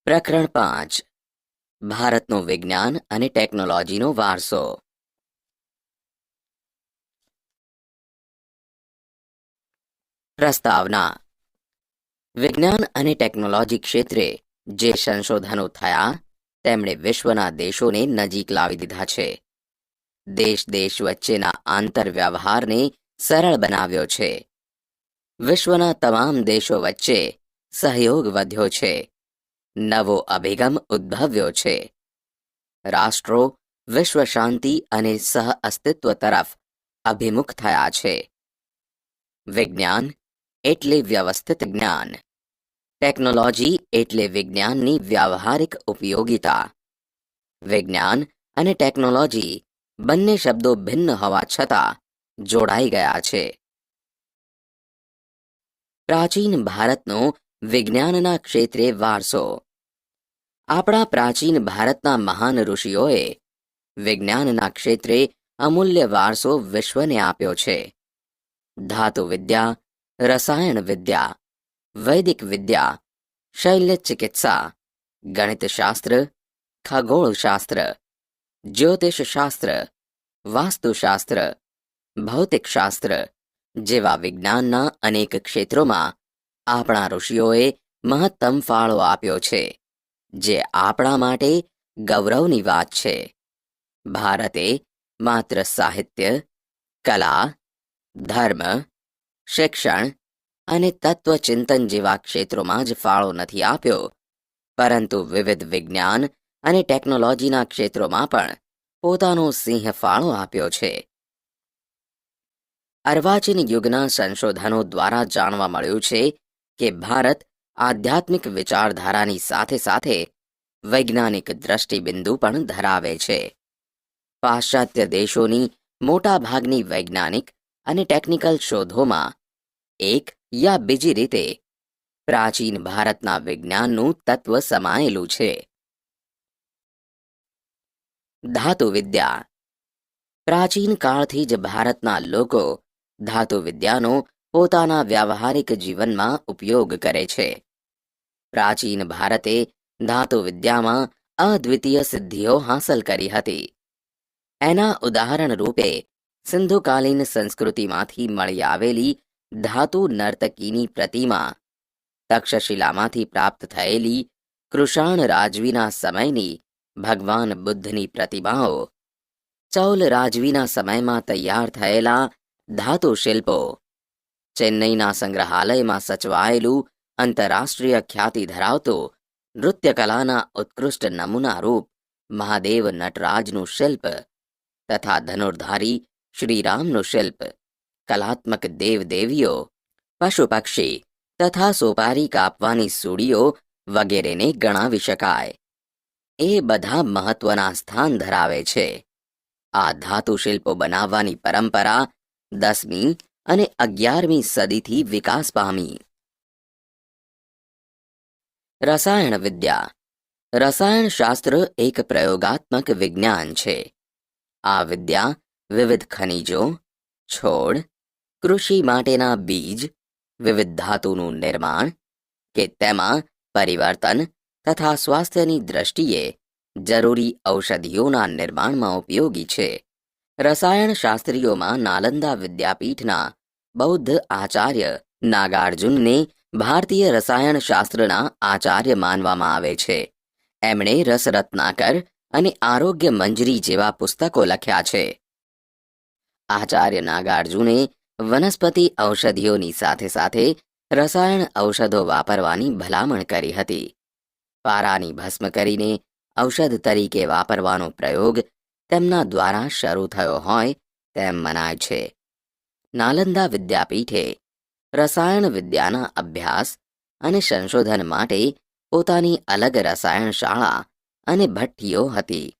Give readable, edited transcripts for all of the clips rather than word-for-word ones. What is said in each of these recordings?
પ્રકરણ 5 ભારતનો વિજ્ઞાન અને ટેકનોલોજીનો વારસો. પ્રસ્તાવના. વિજ્ઞાન અને ટેકનોલોજી ક્ષેત્રે જે સંશોધનો થયા તેમણે વિશ્વના દેશોને નજીક લાવી દીધા છે. દેશ દેશ વચ્ચેના આંતરવ્યવહારને સરળ બનાવ્યો છે. વિશ્વના તમામ દેશો વચ્ચે સહયોગ વધ્યો છે. નવો અભિગમ ઉદ્ભવ્યો છે. રાષ્ટ્રો વિશ્વ શાંતિ અને સહ અસ્તિત્વ તરફ અભિમુખ થયા છે. વિજ્ઞાન એટલે વ્યવસ્થિત જ્ઞાન. ટેકનોલોજી એટલે વિજ્ઞાનની વ્યાવહારિક ઉપયોગિતા. વિજ્ઞાન અને ટેકનોલોજી બંને શબ્દો ભિન્ન હોવા છતાં જોડાઈ ગયા છે. પ્રાચીન ભારતનો વિજ્ઞાનના ક્ષેત્રે વારસો. આપણા પ્રાચીન ભારતના મહાન ઋષિઓએ વિજ્ઞાનના ક્ષેત્રે અમૂલ્ય વારસો વિશ્વને આપ્યો છે. ધાતુ વિદ્યા, રસાયણ વિદ્યા, વૈદિક વિદ્યા, શૈલ્ય ચિકિત્સા, ગણિતશાસ્ત્ર, ખગોળશાસ્ત્ર, જ્યોતિષશાસ્ત્ર, વાસ્તુશાસ્ત્ર, ભૌતિકશાસ્ત્ર જેવા વિજ્ઞાનના અનેક ક્ષેત્રોમાં આપણા ઋષિઓએ મહત્તમ ફાળો આપ્યો છે, જે આપણા માટે ગૌરવની વાત છે. ભારતે માત્ર સાહિત્ય, કલા, ધર્મ, શિક્ષણ અને તત્વચિંતન જેવા ક્ષેત્રોમાં જ ફાળો નથી આપ્યો, પરંતુ વિવિધ વિજ્ઞાન અને ટેકનોલોજીના ક્ષેત્રોમાં પણ પોતાનો સિંહ ફાળો આપ્યો છે. અર્વાચીન યુગના સંશોધનો દ્વારા જાણવા મળ્યું છે કે ભારત આધ્યાત્મિક વિચારધારાની સાથે સાથે વૈજ્ઞાનિક દ્રષ્ટિબિંદુ પણ ધરાવે છે. પાશ્ચાત્ય દેશોની મોટાભાગની વૈજ્ઞાનિક અને ટેકનિકલ શોધોમાં એક યા બીજી રીતે પ્રાચીન ભારતના વિજ્ઞાનનું તત્વ સમાયેલું છે. ધાતુ વિદ્યા. પ્રાચીન કાળથી જ ભારતના લોકો ધાતુ વિદ્યાનો પોતાના વ્યાવહારિક જીવનમાં ઉપયોગ કરે છે. પ્રાચીન ભારતે ધાતુ વિદ્યામાં અદ્વિતીય સિદ્ધિઓ હાંસલ કરી હતી. એના ઉદાહરણ રૂપે સિંધુકાલીન સંસ્કૃતિમાંથી મળી આવેલી ધાતુ નર્તકીની પ્રતિમા, તક્ષશિલામાંથી પ્રાપ્ત થયેલી કૃષાણ રાજવીના સમયની ભગવાન બુદ્ધની પ્રતિમાઓ, ચૌલ રાજવીના સમયમાં તૈયાર થયેલા ધાતુ શિલ્પો, ચેન્નઈના સંગ્રહાલયમાં સચવાયેલું આંતરરાષ્ટ્રીય ખ્યાતિ ધરાવતું નૃત્યકલાના ઉત્કૃષ્ટ નમૂના રૂપ મહાદેવ નટરાજનું શિલ્પ તથા ધનુર્ધારી શ્રીરામનું શિલ્પ, કલાત્મક દેવદેવીઓ, પશુ પક્ષી તથા સોપારી કાપવાની સૂડીઓ વગેરેને ગણાવી શકાય. એ બધા મહત્વના સ્થાન ધરાવે છે. આ ધાતુ શિલ્પો બનાવવાની પરંપરા 10મી અને 11મી સદીથી વિકાસ પામી. રસાયણ વિદ્યા. રસાયણશાસ્ત્ર એક પ્રયોગાત્મક વિજ્ઞાન છે. આ વિદ્યા વિવિધ ખનિજો, છોડ, કૃષિ માટેના બીજ, વિવિધ ધાતુનું નિર્માણ કે તેમાં પરિવર્તન તથા સ્વાસ્થ્યની દ્રષ્ટિએ જરૂરી ઔષધિઓના નિર્માણમાં ઉપયોગી છે. રસાયણશાસ્ત્રીઓમાં નાલંદા વિદ્યાપીઠના બૌદ્ધ આચાર્ય નાગાર્જુનને ભારતીય રસાયણશાસ્ત્રના આચાર્ય માનવામાં આવે છે. એમણે રસરત્નાકર અને આરોગ્ય મંજરી જેવા પુસ્તકો લખ્યા છે. આચાર્ય નાગાર્જુને વનસ્પતિ ઔષધિઓની સાથે સાથે રસાયણ ઔષધો વાપરવાની ભલામણ કરી હતી. પારાની ભસ્મ કરીને ઔષધ તરીકે વાપરવાનો પ્રયોગ તેમના દ્વારા શરૂ થયો હોય તેમ મનાય છે. નાલંદા વિદ્યાપીઠે રસાયણ વિદ્યાના અભ્યાસ અને સંશોધન માટે પોતાની અલગ રસાયણ શાળા અને ભઠ્ઠીઓ હતી.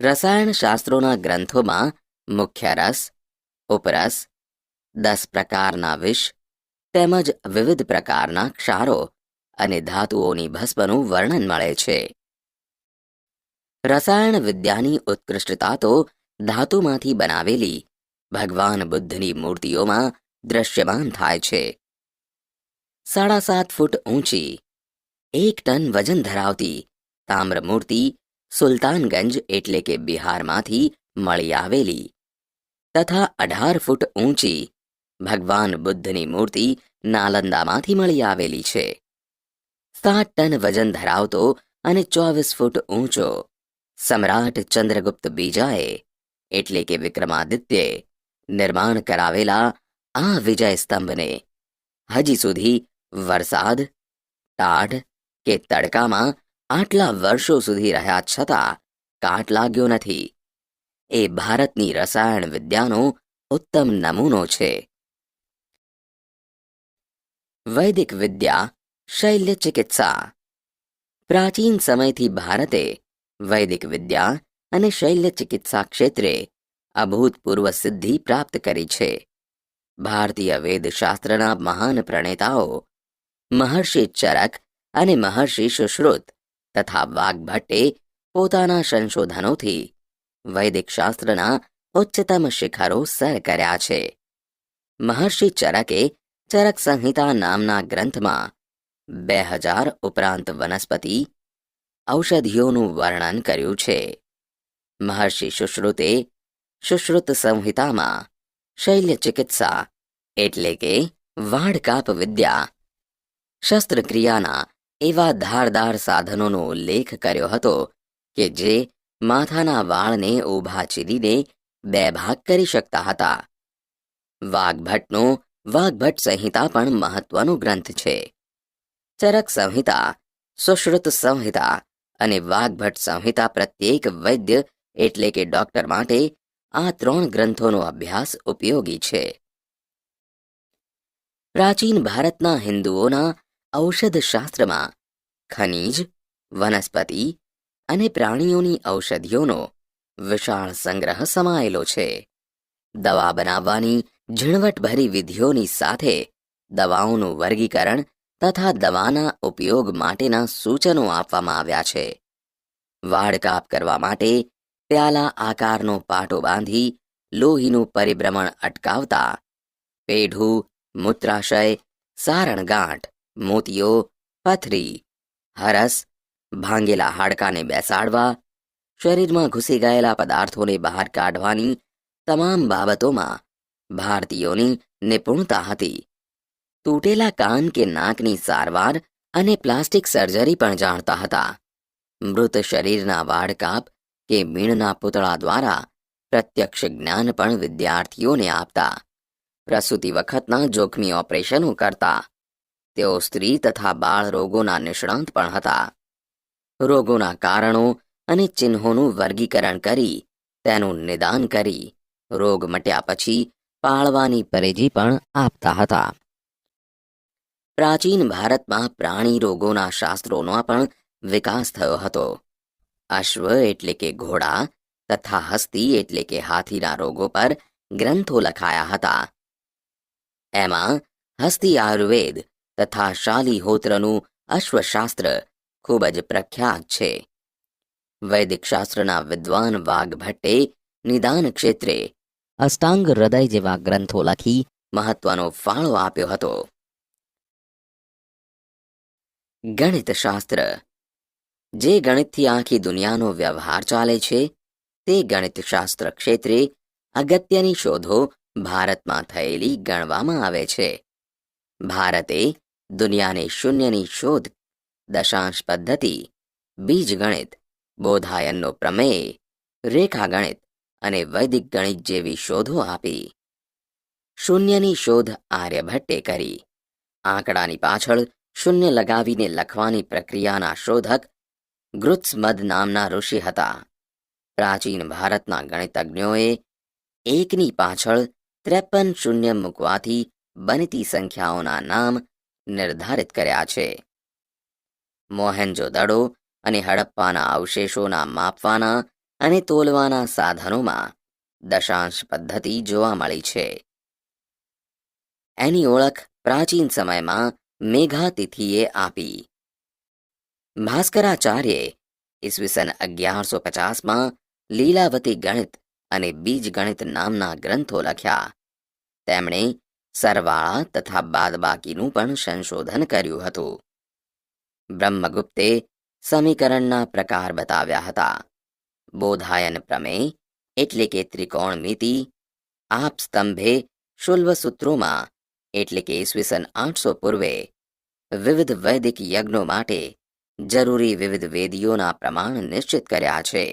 રસાયણશાસ્ત્રોના ગ્રંથોમાં મુખ્ય રસ, ઉપરસ, 10 પ્રકારના વિષ તેમજ વિવિધ પ્રકારના ક્ષારો અને ધાતુઓની ભસ્મનું વર્ણન મળે છે. રસાયણ વિદ્યાની ઉત્કૃષ્ટતા તો ધાતુમાંથી બનાવેલી ભગવાન બુદ્ધની મૂર્તિઓમાં દ્રશ્યમાન થાય છે. 7.5 ફૂટ ઊંચી, 1 ટન વજન ધરાવતી તામ્ર મૂર્તિ સુલતાનગંજ એટલે કે બિહારમાંથી મળી આવેલી તથા 18 ફૂટ ઊંચી ભગવાન બુદ્ધની મૂર્તિ નાલંદામાંથી મળી આવેલી છે. 7 ટન વજન ધરાવતો અને 24 ફૂટ ઊંચો સમ્રાટ ચંદ્રગુપ્ત બીજાએ એટલે કે વિક્રમાદિત્યે નિર્માણ કરાવેલા આ વિજય સ્તંભને હજી સુધી વરસાદ, ટાઢ કે તડકામાં આટલા વર્ષો સુધી રહ્યા છતાં કાટ લાગ્યો નથી. એ ભારતની રસાયણ વિદ્યાનો ઉત્તમ નમૂનો છે. વૈદિક વિદ્યા શૈલ્ય ચિકિત્સા. પ્રાચીન સમયથી ભારતે વૈદિક વિદ્યા અને શૈલ્ય ચિકિત્સા ક્ષેત્રે અભૂતપૂર્વ સિદ્ધિ પ્રાપ્ત કરી છે. ભારતીય વેદશાસ્ત્રના મહાન પ્રણેતાઓ મહર્ષિ ચરક અને મહર્ષિ સુશ્રુત તથા વાગ્ભટ્ટે પોતાના સંશોધનોથી વૈદિક શાસ્ત્રના ઉચ્ચતમ શિખરો સર કર્યા છે. મહર્ષિ ચરકે ચરક સંહિતા નામના ગ્રંથમાં 2000 ઉપરાંત વનસ્પતિ ઔષધિઓનું વર્ણન કર્યું છે. મહર્ષિ સુશ્રુતે સુશ્રુત સંહિતામાં શૈલ્ય ચિકિત્સા એટલે કે વાઢકાપ વિદ્યા, શસ્ત્રક્રિયાના એવા ધારદાર સાધનોનો ઉલ્લેખ કર્યો હતો કે જે માથાના વાળને ઊભા ચીરીને 2 ભાગ કરી શકતા હતા. વાગ્ભટ્ટનો વાગ્ભટ્ટ સંહિતા પણ મહત્વનો ગ્રંથ છે. ચરક સંહિતા, સુશ્રુત સંહિતા અને વાગ્ભટ્ટ સંહિતા પ્રત્યેક વૈદ્ય એટલે કે ડોક્ટર માટે આ 3 ગ્રંથોનો અભ્યાસ ઉપયોગી છે. પ્રાચીન ભારતના હિન્દુઓના ઔષધશાસ્ત્રમાં ખનિજ, વનસ્પતિ અને પ્રાણીઓની ઔષધિઓનો વિશાળ સંગ્રહ સમાયેલો છે. દવા બનાવવાની ઝીણવટભરી વિધિઓની સાથે દવાઓનું વર્ગીકરણ તથા દવાના ઉપયોગ માટેના સૂચનો આપવામાં આવ્યા છે. વાઢકાપ કરવા માટે પ્યાલા આકારનો પાટો બાંધી લોહીનું પરિભ્રમણ અટકાવતા પેઢું, મૂત્રાશય, સારણગાંઠ, મોતિયો, પથરી, હરસ, ભાંગેલા હાડકાને બેસાડવા, શરીરમાં ઘૂસી ગયેલા પદાર્થોને બહાર કાઢવાની તમામ બાબતોમાં ભારતીયોની નિપુણતા હતી. તૂટેલા કાન કે નાકની સારવાર અને પ્લાસ્ટિક સર્જરી પણ જાણતા હતા. મૃત શરીરના વાઢકાપ કે મીણના પૂતળા દ્વારા પ્રત્યક્ષ જ્ઞાન પણ વિદ્યાર્થીઓને આપતા. પ્રસૂતિ વખતના જોખમી ઓપરેશનો કરતા. તેઓ સ્ત્રી તથા બાળ રોગોના નિષ્ણાંત પણ હતા. રોગોના કારણો અને ચિહ્નોનું વર્ગીકરણ કરી તેનું નિદાન કરી રોગ મટ્યા પછી પાળવાની પરેજી પણ આપતા હતા. પ્રાચીન ભારતમાં પ્રાણી રોગોના શાસ્ત્રોનો પણ વિકાસ થયો હતો. અશ્વ એટલે કે ઘોડા તથા હસ્તી એટલે કે હાથીના રોગો પર ગ્રંથો લખાયા હતા. એમાં હસ્તી આયુર્વેદ તથા શાલિહોત્રનું અશ્વશાસ્ત્ર ખૂબ જ પ્રખ્યાત છે. વૈદિક શાસ્ત્રના વિદ્વાન વાગ્ભટ્ટે નિદાન ક્ષેત્રે અષ્ટાંગ હૃદય જેવા ગ્રંથો લખી મહત્વનો ફાળો આપ્યો હતો. ગણિતશાસ્ત્ર. જે ગણિતથી આખી દુનિયાનો વ્યવહાર ચાલે છે તે ગણિતશાસ્ત્ર ક્ષેત્રે અગત્યની શોધો ભારતમાં થયેલી ગણવામાં આવે છે. ભારતે દુનિયાને શૂન્યની શોધ, દશાંશ પદ્ધતિ, બીજગણિત, બોધાયનનો પ્રમેય, રેખાગણિત અને વૈદિક ગણિત જેવી શોધો આપી. શૂન્યની શોધ આર્યભટ્ટે કરી. આંકડાની પાછળ શૂન્ય લગાવીને લખવાની પ્રક્રિયાના શોધક ગૃત્સમદ નામના ઋષિ હતા. પ્રાચીન ભારતના ગણિતજ્ઞોએ એકની પાછળ 53 શૂન્ય મૂકવાથી બનતી સંખ્યાઓના નામ નિર્ધારિત કર્યા છે. મોહેન્જો-દડો અને હડપ્પાના અવશેષોના માપવાના અને તોલવાના સાધનોમાં દશાંશ પદ્ધતિ જોવા મળી છે. એની ઓળખ પ્રાચીન સમયમાં મેઘાતિથિએ આપી. ભાસ્કરાચાર્યે ઈસવીસન 1150માં લીલાવતી ગણિત અને બીજગણિત નામના ગ્રંથો લખ્યા. તેમણે સરવાળા તથા બાદબાકીનું પણ સંશોધન કર્યું હતું. બ્રહ્મગુપ્તે સમીકરણના પ્રકાર બતાવ્યા હતા. બોધાયન પ્રમેય એટલે કે ત્રિકોણમિતિ, આપસ્તંભે શુલ્વ સૂત્રોમાં એટલે કે ઈસવીસન 800 પૂર્વે વિવિધ વૈદિક યજ્ઞો માટે જરૂરી વિવિધ વેદીઓના પ્રમાણ નિશ્ચિત કર્યા છે.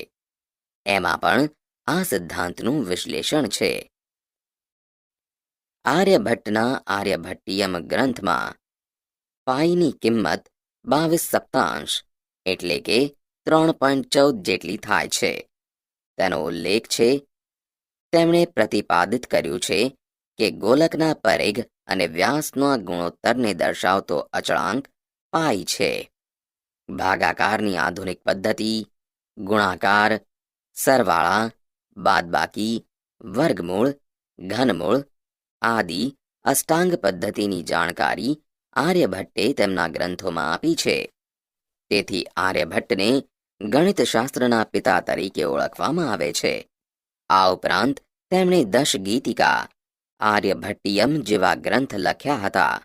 એમાં પણ આ સિદ્ધાંતનું વિશ્લેષણ છે. આર્યભટ્ટના આર્યભટ્ટિયમ ગ્રંથમાં પાઈની કિંમત 22 સપ્તાંશ એટલે કે 3.14 જેટલી થાય છે. તેનો ઉલ્લેખ છે. તેમણે પ્રતિપાદિત કર્યું છે કે ગોલકના પરિઘ અને વ્યાસના ગુણોત્તરને દર્શાવતો અચળાંક પાઈ છે. ભાગાકારની આધુનિક પદ્ધતિ, ગુણાકાર, સરવાળા, બાદબાકી, વર્ગમૂળ, ઘનમૂળ આદિ અષ્ટાંગ પદ્ધતિની જાણકારી આર્યભટ્ટે તેમના ગ્રંથોમાં આપી છે. તેથી આર્યભટ્ટને ગણિતશાસ્ત્રના પિતા તરીકે ઓળખવામાં આવે છે. આ ઉપરાંત તેમણે દશગીતિકા, આર્યભટ્ટિયમ જેવા ગ્રંથ લખ્યા હતા.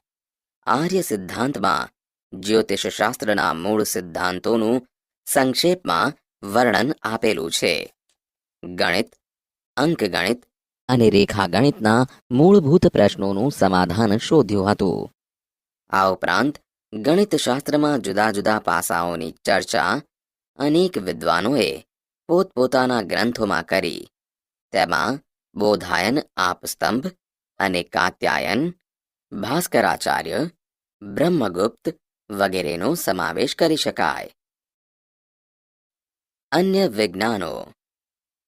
આર્ય સિદ્ધાંતમાં જ્યોતિષશાસ્ત્રના મૂળ સિદ્ધાંતોનું સંક્ષેપમાં વર્ણન આપેલું છે. ગણિત, અંકગણિત અને રેખાગણિતના મૂળભૂત પ્રશ્નોનું સમાધાન શોધ્યું હતું. આ ઉપરાંત ગણિતશાસ્ત્રમાં જુદા જુદા પાસાઓની ચર્ચા અનેક વિદ્વાનોએ પોતપોતાના ગ્રંથોમાં કરી. તેમાં બોધાયન આપસ્તંભ અને કાત્યાયન, ભાસ્કરાચાર્ય, બ્રહ્મગુપ્ત વગેરેનો સમાવેશ કરી શકાય. અન્ય વિજ્ઞાનો.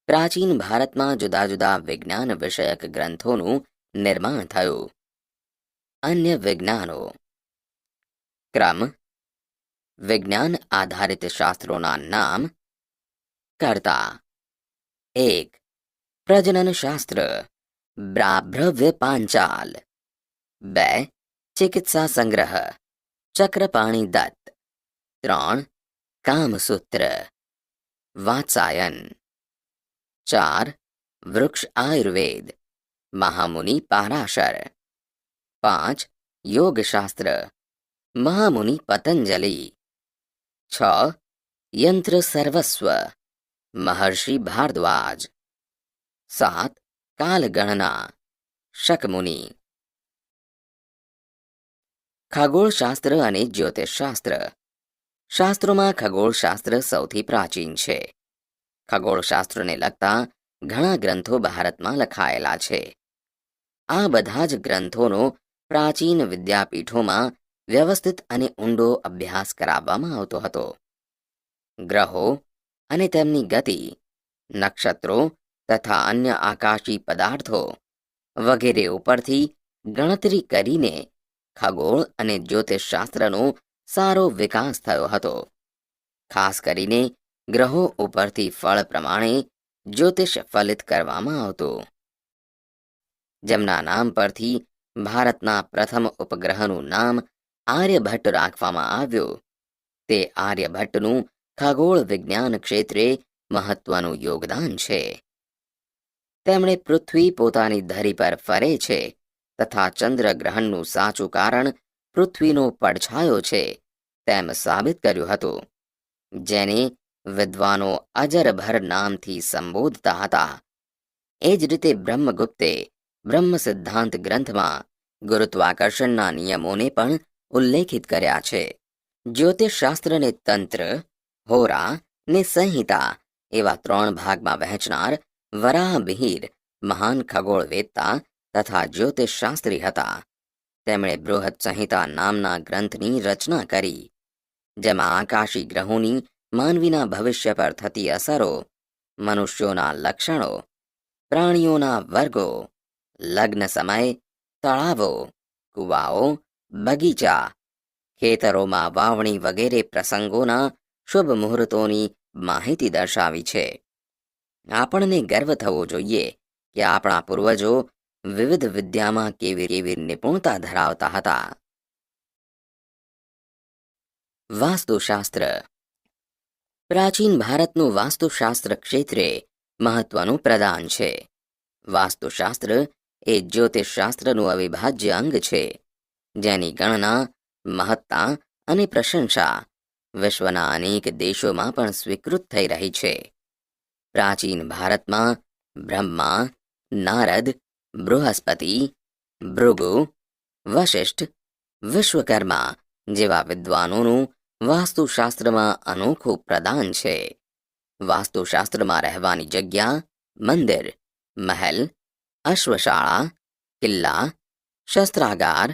પ્રાચીન ભારતમાં જુદા જુદા વિજ્ઞાન વિષયક ગ્રંથોનું નિર્માણ થયું. અન્ય વિજ્ઞાનો. ક્રમ. વિજ્ઞાન આધારિત શાસ્ત્રોના નામ. કર્તા. 1. પ્રજનન શાસ્ત્ર, બ્રાભ્રવ્ય પાંચાલ. 2. ચિકિત્સા સંગ્રહ, ચક્રપાણી દત્ત. 3. કામસૂત્ર, વાત્સાયન. 4. વૃક્ષ આયુર્વેદ, મહામુનિ પારાશર. 5. યોગશાસ્ત્ર, મહામુનિ પતંજલિ. 6. યંત્ર સર્વસ્વ, મહર્ષિ ભારદ્વાજ. 7. કાલગણના, શકમુનિ. ખગોળશાસ્ત્ર અને જ્યોતિષશાસ્ત્ર. શાસ્ત્રોમાં ખગોળશાસ્ત્ર સૌથી પ્રાચીન છે. ખગોળશાસ્ત્રને લગતા ઘણા ગ્રંથો ભારતમાં લખાયેલા છે. આ બધા જ ગ્રંથોનો પ્રાચીન વિદ્યાપીઠોમાં વ્યવસ્થિત અને ઊંડો અભ્યાસ કરાવવામાં આવતો હતો. ગ્રહો અને તેમની ગતિ, નક્ષત્રો તથા અન્ય આકાશી પદાર્થો વગેરે ઉપરથી ગણતરી કરીને ખગોળ અને જ્યોતિષશાસ્ત્રનો સારો વિકાસ થયો હતો. ખાસ કરીને ગ્રહો ઉપરથી ફળ પ્રમાણે જ્યોતિષ ફલિત કરવામાં આવતું. જેમના નામ પરથી ભારતના પ્રથમ ઉપગ્રહનું નામ આર્યભટ્ટ રાખવામાં આવ્યું. તે આર્યભટ્ટનું ખગોળ વિજ્ઞાન ક્ષેત્રે મહત્વનું યોગદાન છે. તેમણે પૃથ્વી પોતાની ધરી પર ફરે છે તથા ચંદ્રગ્રહણનું સાચું કારણ પૃથ્વીનો પડછાયો છે તેમ સાબિત કર્યું હતું. જેને વિદ્વાનો અજરભર નામથી સંબોધતા હતા. એ જ રીતે બ્રહ્મગુપ્તે બ્રહ્મ સિદ્ધાંત ગ્રંથમાં ગુરુત્વાકર્ષણના નિયમોને પણ ઉલ્લેખિત કર્યા છે. જ્યોતિષશાસ્ત્રને તંત્ર, હોરા ને સંહિતા એવા 3 ભાગમાં વહેંચનાર વરાહમિહિર મહાન ખગોળવેત્તા તથા જ્યોતિષશાસ્ત્રી હતા. તેમણે બૃહદ સંહિતા નામના ગ્રંથની રચના કરી. જેમાં આકાશી ગ્રહોની માનવીના ભવિષ્ય પર થતી અસરો, મનુષ્યોના લક્ષણો, પ્રાણીઓના વર્ગો, લગ્ન સમય, તળાવો, કુવાઓ, બગીચા, ખેતરોમાં વાવણી વગેરે પ્રસંગોના શુભ મુહૂર્તોની માહિતી દર્શાવી છે. આપણને ગર્વ થવો જોઈએ કે આપણા પૂર્વજો વિવિધ વિદ્યામાં કેવી નિપુણતા ધરાવતા હતા. વાસ્તુશાસ્ત્ર. પ્રાચીન ભારતનું વાસ્તુશાસ્ત્ર ક્ષેત્રે મહત્વનું પ્રદાન છે. વાસ્તુશાસ્ત્ર એ જ્યોતિષશાસ્ત્રનું અવિભાજ્ય અંગ છે. જેની ગણના, મહત્તા અને પ્રશંસા વિશ્વના અનેક દેશોમાં પણ સ્વીકૃત થઈ રહી છે. પ્રાચીન ભારતમાં બ્રહ્મા, નારદ, બૃહસ્પતિ, ભૃગુ, વશિષ્ઠ, વિશ્વકર્મા જેવા વિદ્વાનોનું વાસ્તુશાસ્ત્રમાં અનોખું પ્રદાન છે. વાસ્તુશાસ્ત્રમાં રહેવાની જગ્યા, મંદિર, મહેલ, અશ્વશાળા, કિલ્લા, શસ્ત્રાગાર,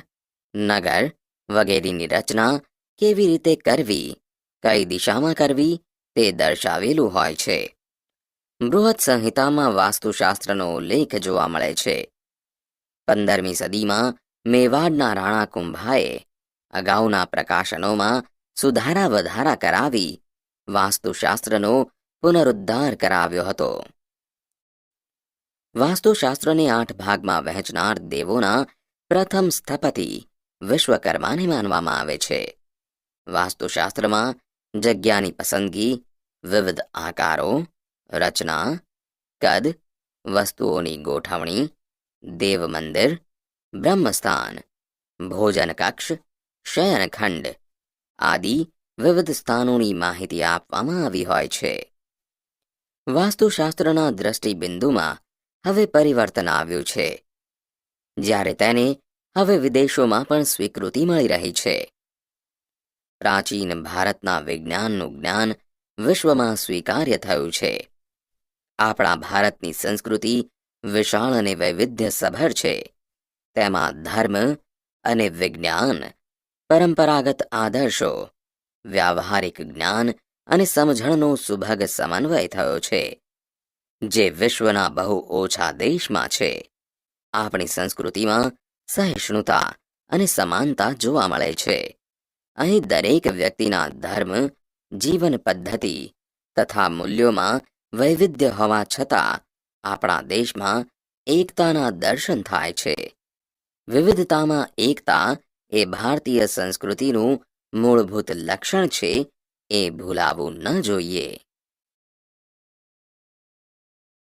નગર વગેરેની રચના કેવી રીતે કરવી, કઈ દિશામાં કરવી તે દર્શાવેલું હોય છે. બૃહદ સંહિતામાં વાસ્તુશાસ્ત્રનો ઉલ્લેખ જોવા મળે છે. 15મી સદીમાં મેવાડના રાણા કુંભાએ અગાઉના પ્રકાશનોમાં સુધારા વધારા કરાવી વાસ્તુશાસ્ત્રનો પુનરુદ્ધાર કરાવ્યો હતો. વાસ્તુશાસ્ત્રને 8 ભાગમાં વહેંચનાર દેવોના પ્રથમ સ્થપતિ વિશ્વકર્માને માનવામાં આવે છે. વાસ્તુશાસ્ત્રમાં જગ્યાની પસંદગી, વિવિધ આકારો, રચના, કદ, વસ્તુઓની ગોઠવણી, દેવ મંદિર, બ્રહ્મસ્થાન, ભોજન કક્ષ, શયનખંડ આદિ વિવિધ સ્થાનોની માહિતી આપવામાં આવી હોય છે. વાસ્તુશાસ્ત્રના દ્રષ્ટિબિંદુમાં હવે પરિવર્તન આવ્યું છે, જ્યારે તેને હવે વિદેશોમાં પણ સ્વીકૃતિ મળી રહી છે. પ્રાચીન ભારતના વિજ્ઞાનનું જ્ઞાન વિશ્વમાં સ્વીકાર્ય થયું છે. આપણા ભારતની સંસ્કૃતિ વિશાળ અને વૈવિધ્યસભર છે. તેમાં ધર્મ અને વિજ્ઞાન, પરંપરાગત આદર્શો, વ્યાવહારિક જ્ઞાન અને સમજણનો સુભગ સમન્વય થયો છે, જે વિશ્વના બહુ ઓછા દેશમાં છે. આપણી સંસ્કૃતિમાં સહિષ્ણુતા અને સમાનતા જોવા મળે છે. અહીં દરેક વ્યક્તિના ધર્મ, જીવન પદ્ધતિ તથા મૂલ્યોમાં વૈવિધ્ય હોવા છતાં આપણા દેશમાં એકતાના દર્શન થાય છે. વિવિધતામાં એકતા એ ભારતીય સંસ્કૃતિનું મૂળભૂત લક્ષણ છે, એ ભૂલાવું ન જોઈએ.